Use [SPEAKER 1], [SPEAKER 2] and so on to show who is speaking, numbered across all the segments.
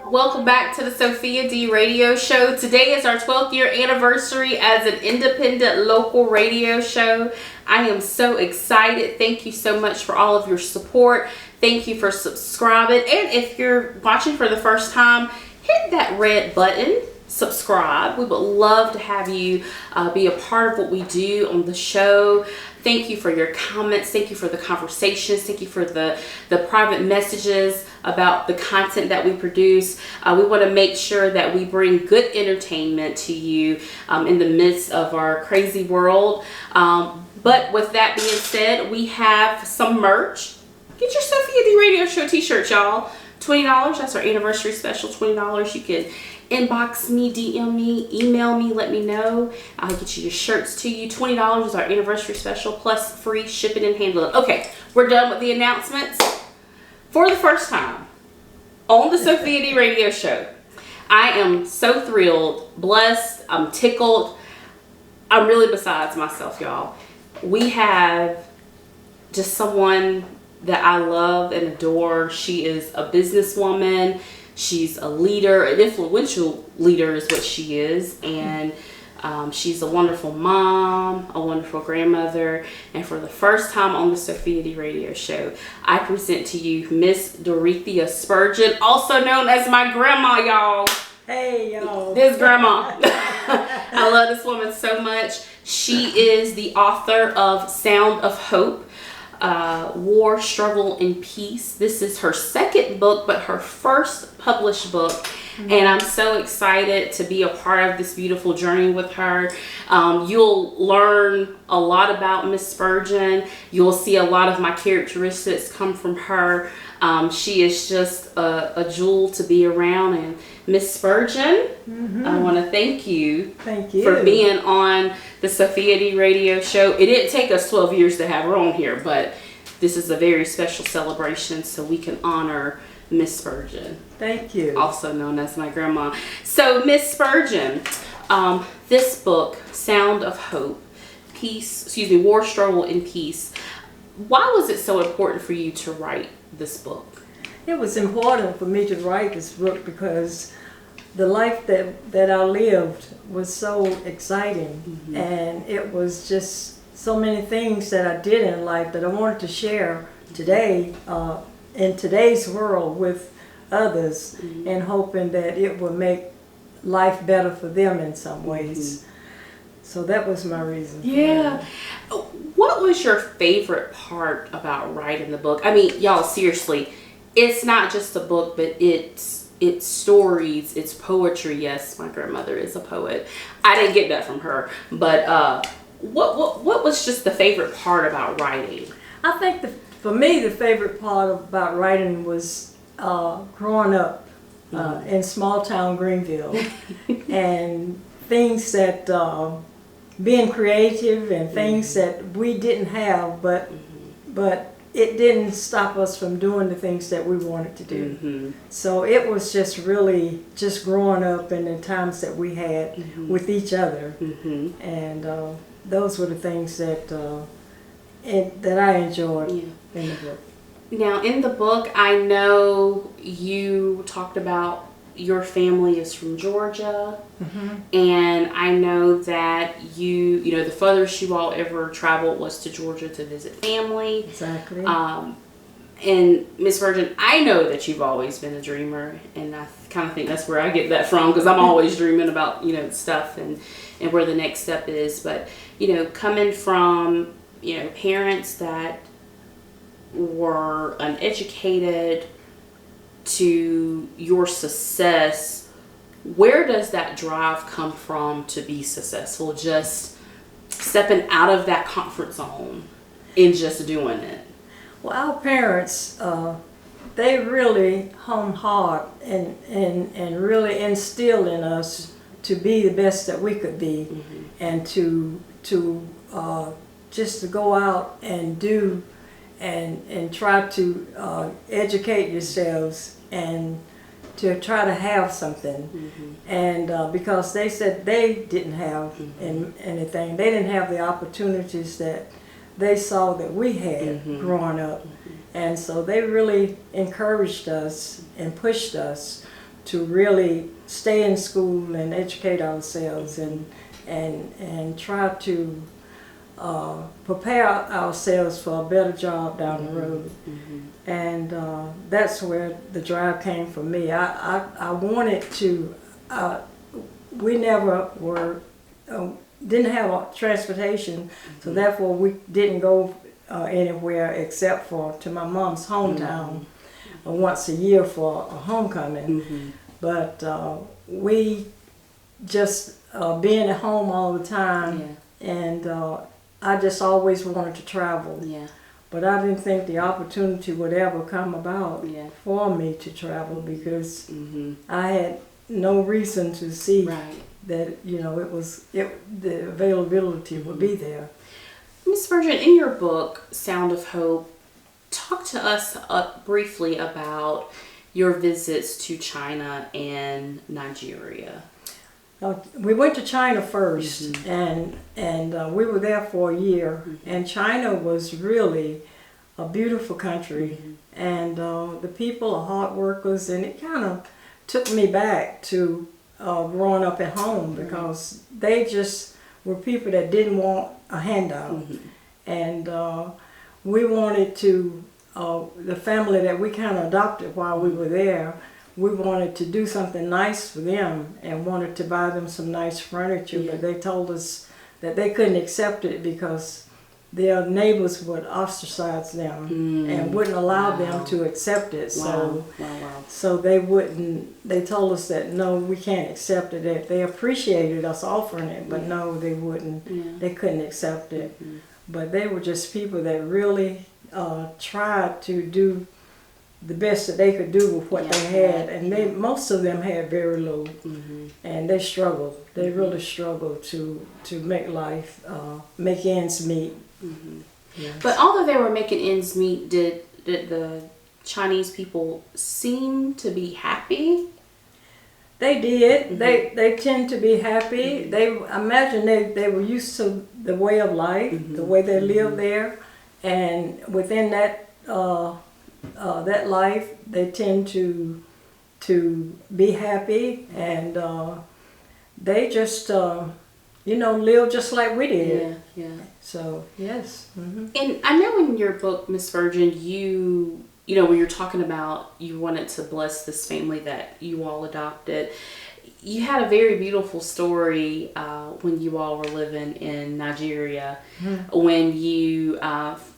[SPEAKER 1] Welcome back to the Sophia D Radio Show. Today is our 12th year anniversary as an independent local radio show. I am so excited. Thank you so much for all of your support. Thank you for subscribing. And if you're watching for the first time, hit that red button, subscribe. We would love to have you be a part of what we do on the show. Thank you for your comments. Thank you for the conversations. Thank you for the private messages about the content that we produce. We want to make sure that we bring good entertainment to you in the midst of our crazy world. But with that being said, we have some merch. Get your Sophia D Radio Show t-shirt, y'all. $20. That's our anniversary special, $20. You can inbox me, DM me, email me, let me know. I'll get you your shirts to you. $20 is our anniversary special plus free shipping and handling. Okay, we're done with the announcements. For the first time on the Sophia D Radio Show, I am so thrilled, blessed, I'm tickled. I'm really besides myself, y'all. We have just someone that I love and adore. She is a businesswoman. She's a leader, an influential leader is what she is. And she's a wonderful mom, a wonderful grandmother. And for the first time on the Sophia D Radio Show, I present to you Miss Mrs Spurgeon, also known as my grandma, y'all.
[SPEAKER 2] Hey, y'all.
[SPEAKER 1] This grandma. I love this woman so much. She is the author of Sound of Hope. War, Struggle, and Peace. This is her second book, but her first published book. Mm-hmm. And I'm so excited to be a part of this beautiful journey with her. You'll learn a lot about Miss Spurgeon. You'll see a lot of my characteristics come from her. She is just a jewel to be around. And Miss Spurgeon, mm-hmm. I want to thank you for being on the Sophia D Radio Show. It didn't take us 12 years to have her on here, but this is a very special celebration, so we can honor Miss Spurgeon.
[SPEAKER 2] Thank you.
[SPEAKER 1] Also known as my grandma. So Miss Spurgeon, this book, Sound of Hope, War, Struggle, and Peace. Why was it so important for you to write this book?
[SPEAKER 2] It was important for me to write this book because the life that I lived was so exciting. Mm-hmm. And it was just so many things that I did in life that I wanted to share today in today's world with others, mm-hmm. and hoping that it would make life better for them in some ways. Mm-hmm. So that was my reason.
[SPEAKER 1] Yeah. What was your favorite part about writing the book? I mean, y'all, seriously, it's not just a book, but it's stories, it's poetry. Yes, my grandmother is a poet. I didn't get that from her, but what was just the favorite part about writing?
[SPEAKER 2] I think for me the favorite part about writing was growing up in small town Greenville and things that being creative and things that we didn't have, but it didn't stop us from doing the things that we wanted to do. Mm-hmm. So it was just really just growing up in the times that we had with each other. Mm-hmm. And those were the things that I enjoyed in the book.
[SPEAKER 1] Now, in the book, I know you talked about your family is from Georgia, mm-hmm. and I know that you know, the furthest you all ever traveled was to Georgia to visit family.
[SPEAKER 2] Exactly.
[SPEAKER 1] And Miss Virgin, I know that you've always been a dreamer, and I kind of think that's where I get that from, because I'm always dreaming about, you know, stuff and where the next step is. But, you know, coming from, you know, parents that were uneducated to your success, where does that drive come from to be successful? Just stepping out of that comfort zone and just doing it.
[SPEAKER 2] Well, our parents, they really hung hard and really instilled in us to be the best that we could be, mm-hmm. and to just to go out and do and try to educate yourselves and to try to have something. Mm-hmm. And because they said they didn't have anything, they didn't have the opportunities that they saw that we had growing up. Mm-hmm. And so they really encouraged us and pushed us to really stay in school and educate ourselves and try to prepare ourselves for a better job down the road. And that's where the drive came for me. I wanted to, we never were, didn't have transportation, so therefore we didn't go anywhere except for to my mom's hometown once a year for a homecoming. But we just being at home all the time, and I just always wanted to travel. But I didn't think the opportunity would ever come about for me to travel, because I had no reason to see that, you know, the availability would be there.
[SPEAKER 1] Miss Spurgeon, in your book, Sound of Hope, talk to us briefly about your visits to China and Nigeria.
[SPEAKER 2] We went to China first, and we were there for a year. And China was really a beautiful country, and the people are hard workers, and it kind of took me back to growing up at home, because they just were people that didn't want a handout. And we wanted to, the family that we kind of adopted while we were there, we wanted to do something nice for them and wanted to buy them some nice furniture, but they told us that they couldn't accept it because their neighbors would ostracize them and wouldn't allow them to accept it. So they wouldn't, they told us that no, we can't accept it. They appreciated us offering it, but no, they wouldn't, they couldn't accept it. But they were just people that really tried to do the best that they could do with what they had, and most of them had very little, and they struggled. They really struggled to make life, make ends meet.
[SPEAKER 1] But although they were making ends meet, did the Chinese people seem to be happy?
[SPEAKER 2] They did. They tend to be happy. They imagine they were used to the way of life, the way they lived there, and within that that life, they tend to be happy, and they just you know, live just like we did. So yes.
[SPEAKER 1] And I know in your book, Miss Spurgeon, you know, when you're talking about you wanted to bless this family that you all adopted, you had a very beautiful story when you all were living in Nigeria, when you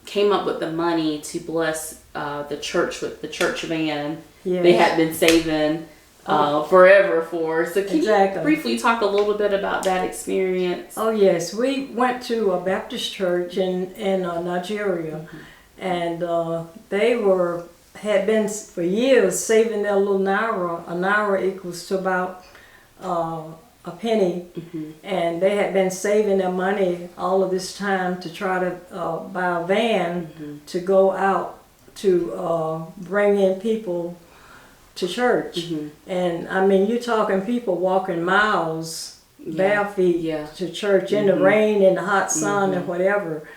[SPEAKER 1] came up with the money to bless the church with the church van they had been saving forever for. So can you briefly talk a little bit about that experience?
[SPEAKER 2] Oh yes, we went to a Baptist church in Nigeria, and they had been for years saving their little naira. A naira equals to about a penny, and they had been saving their money all of this time to try to buy a van to go out to bring in people to church. And I mean, you're talking people walking miles bare feet to church in the rain, in the hot sun, and whatever.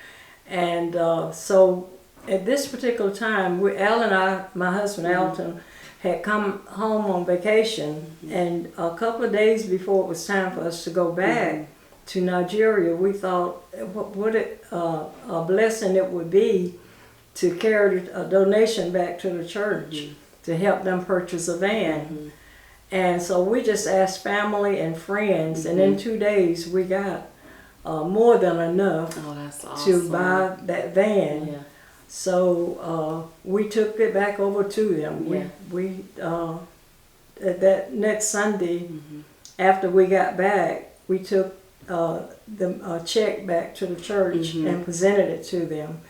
[SPEAKER 2] And so at this particular time, Al and I, my husband Alton, had come home on vacation, and a couple of days before it was time for us to go back to Nigeria, we thought what a blessing it would be to carry a donation back to the church to help them purchase a van. And so we just asked family and friends, and in 2 days we got more than enough to buy that van. So we took it back over to them. We that next Sunday, after we got back, we took the check back to the church and presented it to them.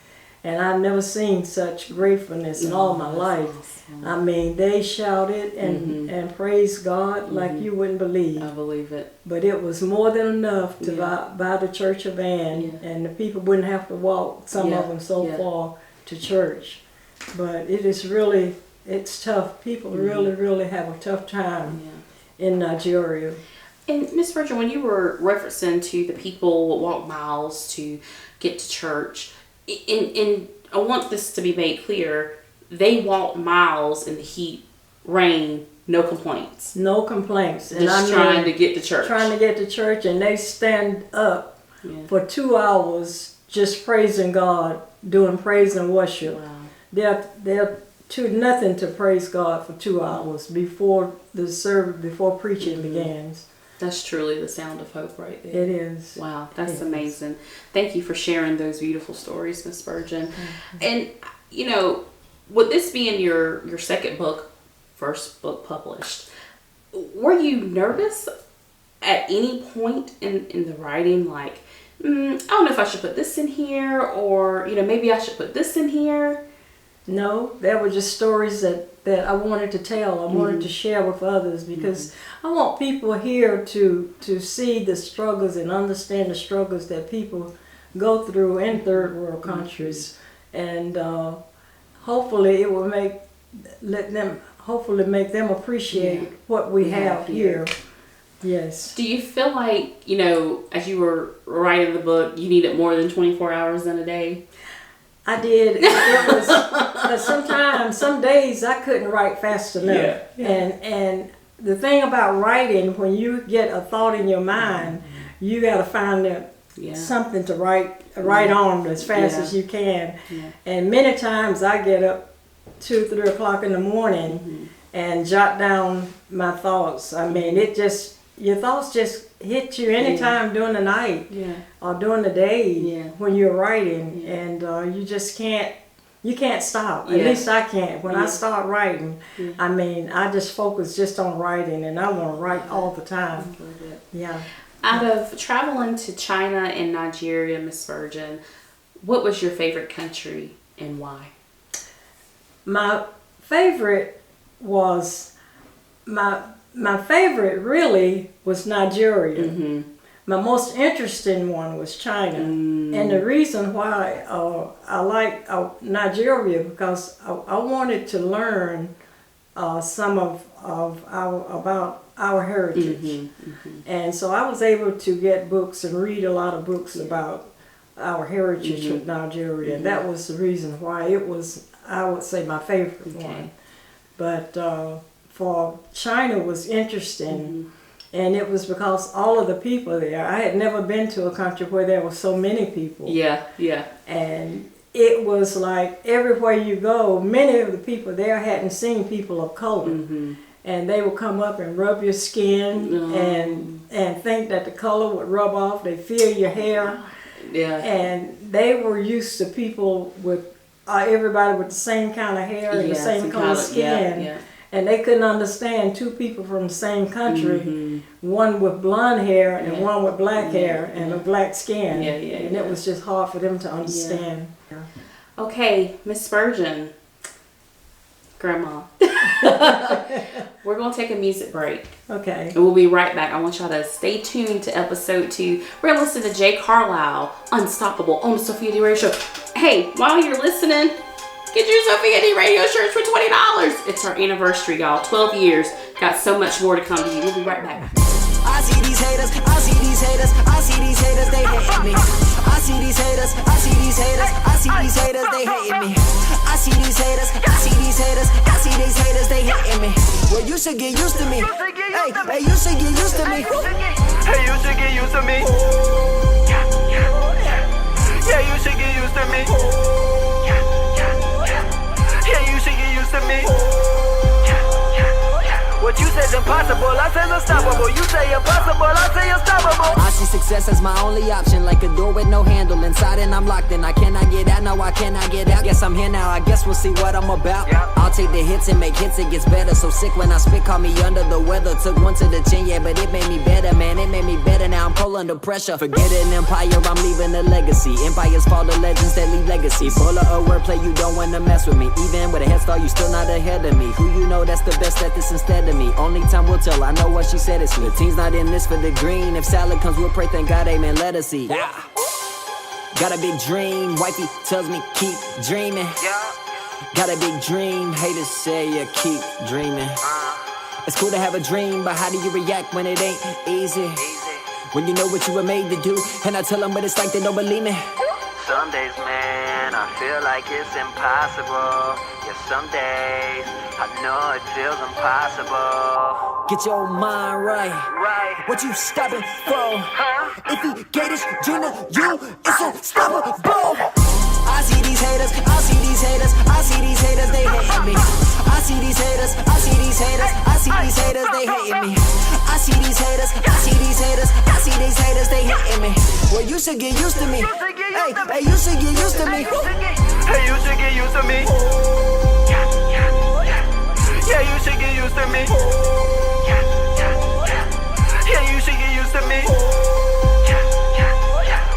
[SPEAKER 2] And I've never seen such gratefulness in all my life. I mean, they shouted and praised God like you wouldn't believe.
[SPEAKER 1] I believe it.
[SPEAKER 2] But it was more than enough to buy the church a van, and the people wouldn't have to walk, some of them, so far to church. But it is really, it's tough. People really have a tough time in Nigeria.
[SPEAKER 1] And Miss Spurgeon, when you were referencing to the people who walk miles to get to church, and I want this to be made clear, they walked miles in the heat rain, no complaints.
[SPEAKER 2] No complaints. And
[SPEAKER 1] Just trying to get to church.
[SPEAKER 2] Trying to get to church, and they stand up for 2 hours just praising God, doing praise and worship.
[SPEAKER 1] Wow.
[SPEAKER 2] They're to nothing to praise God for 2 hours before the service, before preaching begins.
[SPEAKER 1] That's truly the sound of hope right there.
[SPEAKER 2] It is.
[SPEAKER 1] Wow, that's amazing. Thank you for sharing those beautiful stories, Miss Spurgeon. And, you know, with this being your second book, first book published, were you nervous at any point in the writing? Like, I don't know if I should put this in here, or, you know, maybe I should put this in here.
[SPEAKER 2] No, they were just stories that I wanted to tell. I wanted to share with others, because I want people here to see the struggles and understand the struggles that people go through in third world countries, and hopefully it will make them appreciate what we have here. Yes.
[SPEAKER 1] Do you feel like, you know, as you were writing the book, you needed more than 24 hours in a day?
[SPEAKER 2] I did. It was, sometimes, some days I couldn't write fast enough.
[SPEAKER 1] Yeah.
[SPEAKER 2] And the thing about writing, when you get a thought in your mind, you got to find something to write on as fast as you can. Yeah. And many times I get up 2, 3 o'clock in the morning and jot down my thoughts. I mean, your thoughts just hit you anytime during the night or during the day when you're writing, and you just can't stop. At least I can't. When I start writing, I mean, I just focus just on writing, and I want to write all the time. Yeah.
[SPEAKER 1] Out of traveling to China and Nigeria, Miss Spurgeon, what was your favorite country and why?
[SPEAKER 2] My favorite really was Nigeria. My most interesting one was China. And the reason why I like Nigeria, because I wanted to learn some about our heritage. And so I was able to get books and read a lot of books about our heritage of Nigeria. And that was the reason why it was, I would say, my favorite one. But for China was interesting, and it was because all of the people there. I had never been to a country where there were so many people. And it was like everywhere you go, many of the people there hadn't seen people of color. And they would come up and rub your skin and think that the color would rub off. They feel your hair. And they were used to people with everybody with the same kind of hair and the same color skin. And they couldn't understand two people from the same country, one with blonde hair and one with black hair and a black skin. And it was just hard for them to understand.
[SPEAKER 1] Okay, Miss Spurgeon, Grandma, we're going to take a music break.
[SPEAKER 2] Okay.
[SPEAKER 1] And we'll be right back. I want y'all to stay tuned to episode 2. We're going to listen to Jay Carlisle, Unstoppable, on the Sophia D Radio Show. Hey, while you're listening, get your Sophia D Radio shirts for $20. It's our anniversary, y'all. 12 years. Got so much more to come to you. We'll be right back.
[SPEAKER 3] I see these haters, I see these haters, I see these haters, they hating me. I see these haters, I see these haters, I see these haters, they hating me. I see these haters, I see these haters, I see these haters, they hating me. Well, you should get used to me. Hey, you should get used to me. Hey, you should get used to me. Yeah, you should get used to me. Yeah, you should get used to me. What you said's impossible, I said unstoppable. You say impossible, I say unstoppable. I see success as my only option, like a door with no handle. Inside and I'm locked in, I cannot get out, no I cannot get out. Guess I'm here now, I guess we'll see what I'm about. I'll take the hits and make hits, it gets better. So sick when I spit, call me under the weather. Took one to the chin, yeah, but it made me better, man. It made me better, now I'm cold under pressure. Forget an empire, I'm leaving a legacy. Empires fall to legends that leave legacy. Full of a wordplay, you don't wanna mess with me. Even with a head start, you still not ahead of me. Who you know that's the best at this instead of me? Only time will tell, I know what she said, it's me. The team's not in this for the green. If salad comes, we'll pray, thank God, amen, let us eat. Got a big dream, wifey tells me keep dreaming. Got a big dream, haters say you keep dreaming. It's cool to have a dream, but how do you react when it ain't easy? When you know what you were made to do, and I tell them what it's like, they don't believe me.
[SPEAKER 4] Some days, man, I feel like it's impossible. Yeah,
[SPEAKER 3] some days I know it feels impossible. Get your mind right. What you stopping for? If he gave this dream to you, it's unstoppable. I see these haters, I see these haters, I see these haters, they hating me. I see these haters, I see these haters, I see these haters, they hating me. I see these haters, I see these haters, I see these haters, they hating me. Well, you should get used to me. Hey, you should get used to me. Hey, you should get used to me. Yeah, you should get used to me. Yeah, you should get used to me.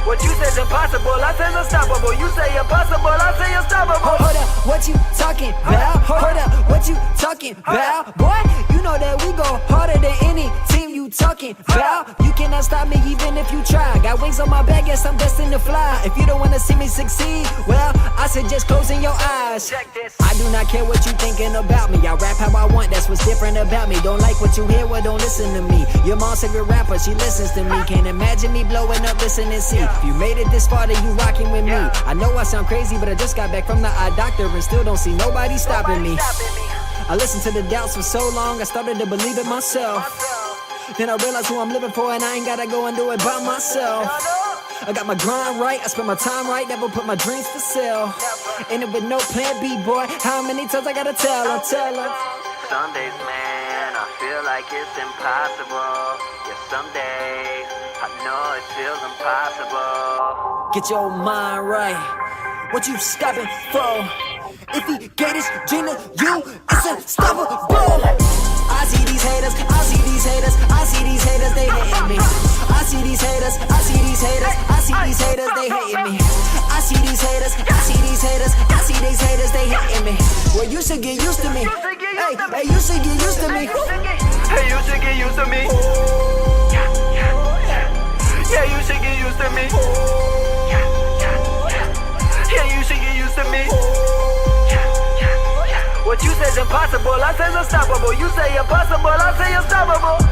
[SPEAKER 3] What you say's impossible, I say's unstoppable. You say impossible, I say unstoppable. Hold up, what you talking about? Hold up, what you talking about? Boy, you know that we go harder than any team you talking about. You cannot stop me even if you try. Got wings on my back, yes, I'm destined to fly. If you don't wanna see me succeed, well, I suggest closing your eyes. I do not care what you thinking about me. I rap how I want, that's what's different about me. Don't like what you hear, well, don't listen to me. Your mom's a good rapper, she listens to me. Can't imagine me blowing up, listen and see. If you made it this far, then you rocking with me. I know I sound crazy, but I just got back from the eye doctor and still don't see nobody stopping me. I listened to the doubts for so long, I started to believe it myself. Then I realized who I'm living for and I ain't gotta go and do it by myself. I got my grind right, I spend my time right, never put my dreams for sale. And it with no plan B, boy, how many times I gotta tell her? Some days, man, I feel like it's impossible. Yeah, some days I know it feels impossible. Get your mind right. What you stopping for? If he gave this dream to you, it's unstoppable. I see these haters, I see these haters, I see these haters, they hating me. I see these haters, I see these haters, I see these haters, they hating me. I see these haters, I see these haters, I see these haters, they hating me. Well, you should get used to me. Hey, you should get used to me. Hey, you should get used to me. Yeah, you should get used to me. Yeah, you should get used to me. What you say's impossible, I say's unstoppable. You say impossible, I say unstoppable.